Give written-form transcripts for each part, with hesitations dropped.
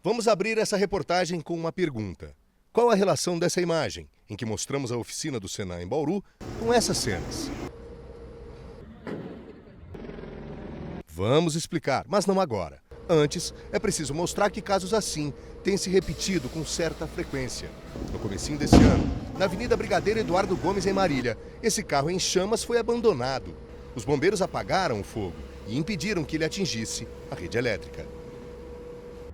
Vamos abrir essa reportagem com uma pergunta. Qual a relação dessa imagem, em que mostramos a oficina do Senan em Bauru, com essas cenas? Vamos explicar, mas não agora. Antes, é preciso mostrar que casos assim têm se repetido com certa frequência. No comecinho desse ano, na Avenida Brigadeiro Eduardo Gomes, em Marília, esse carro em chamas foi abandonado. Os bombeiros apagaram o fogo e impediram que ele atingisse a rede elétrica.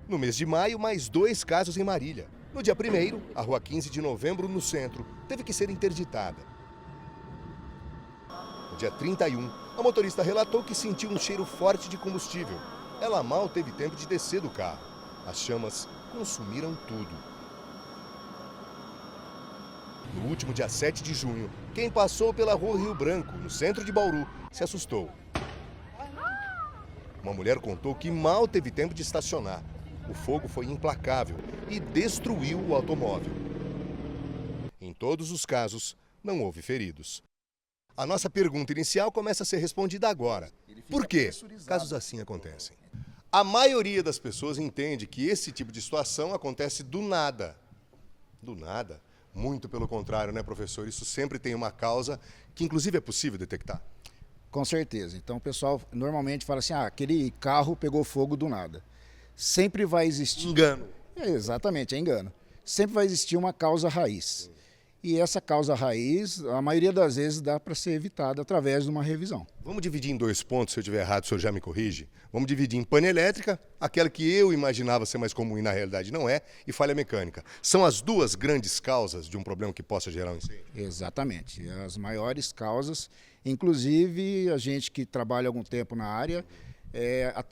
No mês de maio, mais 2 casos em Marília. No dia 1º, a rua 15 de novembro, no centro, teve que ser interditada. No dia 31, a motorista relatou que sentiu um cheiro forte de combustível. Ela mal teve tempo de descer do carro. As chamas consumiram tudo. No último dia 7 de junho, quem passou pela rua Rio Branco, no centro de Bauru, se assustou. Uma mulher contou que mal teve tempo de estacionar. O fogo foi implacável e destruiu o automóvel. Em todos os casos, não houve feridos. A nossa pergunta inicial começa a ser respondida agora. Por quê casos assim acontecem? A maioria das pessoas entende que esse tipo de situação acontece do nada. Do nada? Muito pelo contrário, né, professor? Isso sempre tem uma causa que, inclusive, é possível detectar. Com certeza. Então, o pessoal normalmente fala assim, aquele carro pegou fogo do nada. Sempre vai existir... Engano. Exatamente, é engano. Sempre vai existir uma causa raiz. E essa causa raiz, a maioria das vezes, dá para ser evitada através de uma revisão. Vamos dividir em 2 pontos, se eu estiver errado, o senhor já me corrige. Vamos dividir em pane elétrica, aquela que eu imaginava ser mais comum e na realidade não é, e falha mecânica. São as 2 grandes causas de um problema que possa gerar um incêndio? Exatamente, as maiores causas. Inclusive, a gente que trabalha há algum tempo na área,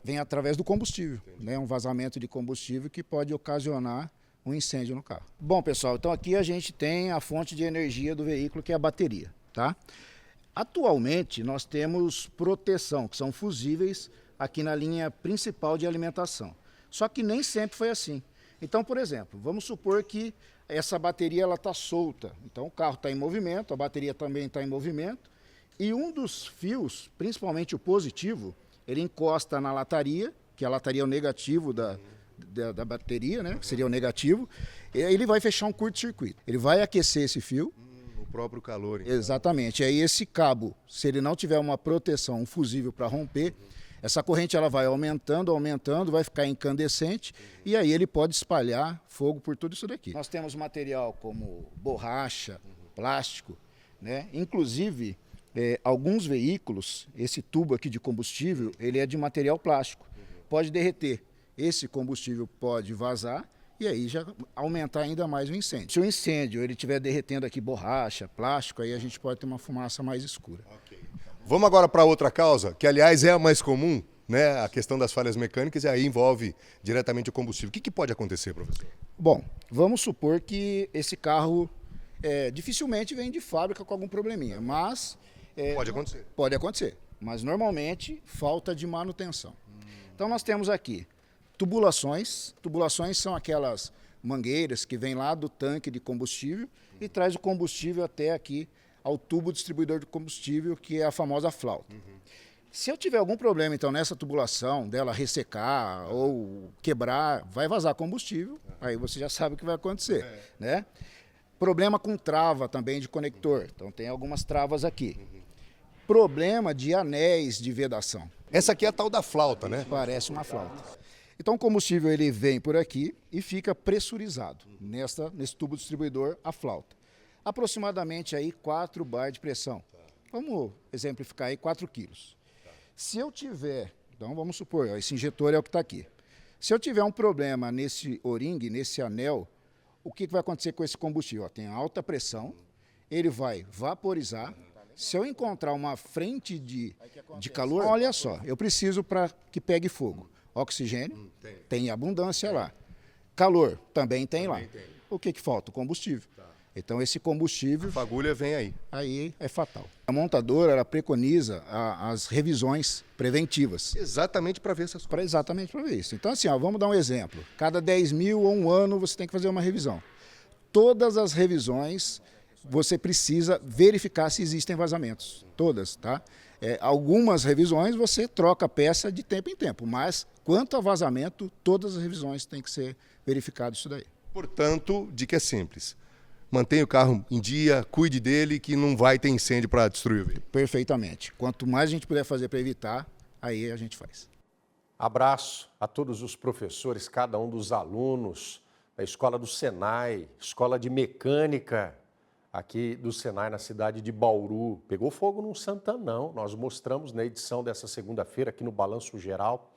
vem através do combustível, né? Um vazamento de combustível que pode ocasionar um incêndio no carro. Bom, pessoal, então aqui a gente tem a fonte de energia do veículo, que é a bateria, tá? Atualmente, nós temos proteção, que são fusíveis aqui na linha principal de alimentação. Só que nem sempre foi assim. Então, por exemplo, vamos supor que essa bateria está solta. Então, o carro está em movimento, a bateria também está em movimento, e um dos fios, principalmente o positivo, ele encosta na lataria, que a lataria é o negativo da bateria, né? Que seria o negativo, e aí ele vai fechar um curto-circuito. Ele vai aquecer esse fio. O próprio calor. Então. Exatamente. E aí esse cabo, se ele não tiver uma proteção, um fusível para romper, essa corrente ela vai aumentando, aumentando, vai ficar incandescente, e aí ele pode espalhar fogo por tudo isso daqui. Nós temos material como borracha, plástico, né? Inclusive, alguns veículos, esse tubo aqui de combustível, ele é de material plástico. Pode derreter. Esse combustível pode vazar e aí já aumentar ainda mais o incêndio. Se o incêndio ele estiver derretendo aqui borracha, plástico, aí a gente pode ter uma fumaça mais escura. Okay. Vamos agora para outra causa, que aliás é a mais comum, né? A questão das falhas mecânicas, e aí envolve diretamente o combustível. O que pode acontecer, professor? Bom, vamos supor que esse carro dificilmente vem de fábrica com algum probleminha, mas... pode acontecer. Pode acontecer, mas normalmente falta de manutenção. Então nós temos aqui tubulações. Tubulações são aquelas mangueiras que vêm lá do tanque de combustível e traz o combustível até aqui ao tubo distribuidor de combustível, que é a famosa flauta. Se eu tiver algum problema, então, nessa tubulação, dela ressecar ou quebrar, vai vazar combustível, aí você já sabe o que vai acontecer, né? Problema com trava também de conector, então tem algumas travas aqui. Problema de anéis de vedação. Essa aqui é a tal da flauta, né? Parece uma flauta. Então o combustível ele vem por aqui e fica pressurizado nesse tubo distribuidor, a flauta. Aproximadamente aí 4 bar de pressão. Vamos exemplificar aí 4 quilos. Se eu tiver, então vamos supor, esse injetor é o que está aqui. Se eu tiver um problema nesse o-ring, nesse anel, o que vai acontecer com esse combustível? Tem alta pressão, ele vai vaporizar. Se eu encontrar uma frente de calor, olha só, eu preciso para que pegue fogo. Oxigênio, tem abundância lá. Calor, também tem lá. O que falta? O combustível. Então esse combustível... A fagulha vem aí. Aí é fatal. A montadora ela preconiza as revisões preventivas. Exatamente para ver essas coisas. Exatamente para ver isso. Então assim, vamos dar um exemplo. Cada 10 mil ou um ano você tem que fazer uma revisão. Todas as revisões você precisa verificar se existem vazamentos. Todas, tá? Algumas revisões você troca a peça de tempo em tempo, mas quanto a vazamento, todas as revisões têm que ser verificado isso daí. Portanto, dica é simples. Mantenha o carro em dia, cuide dele, que não vai ter incêndio para destruir o veículo. Perfeitamente. Quanto mais a gente puder fazer para evitar, aí a gente faz. Abraço a todos os professores, cada um dos alunos da escola do Senai, escola de mecânica aqui do Senai na cidade de Bauru. Pegou fogo num Santanão, nós mostramos na edição dessa segunda-feira aqui no Balanço Geral.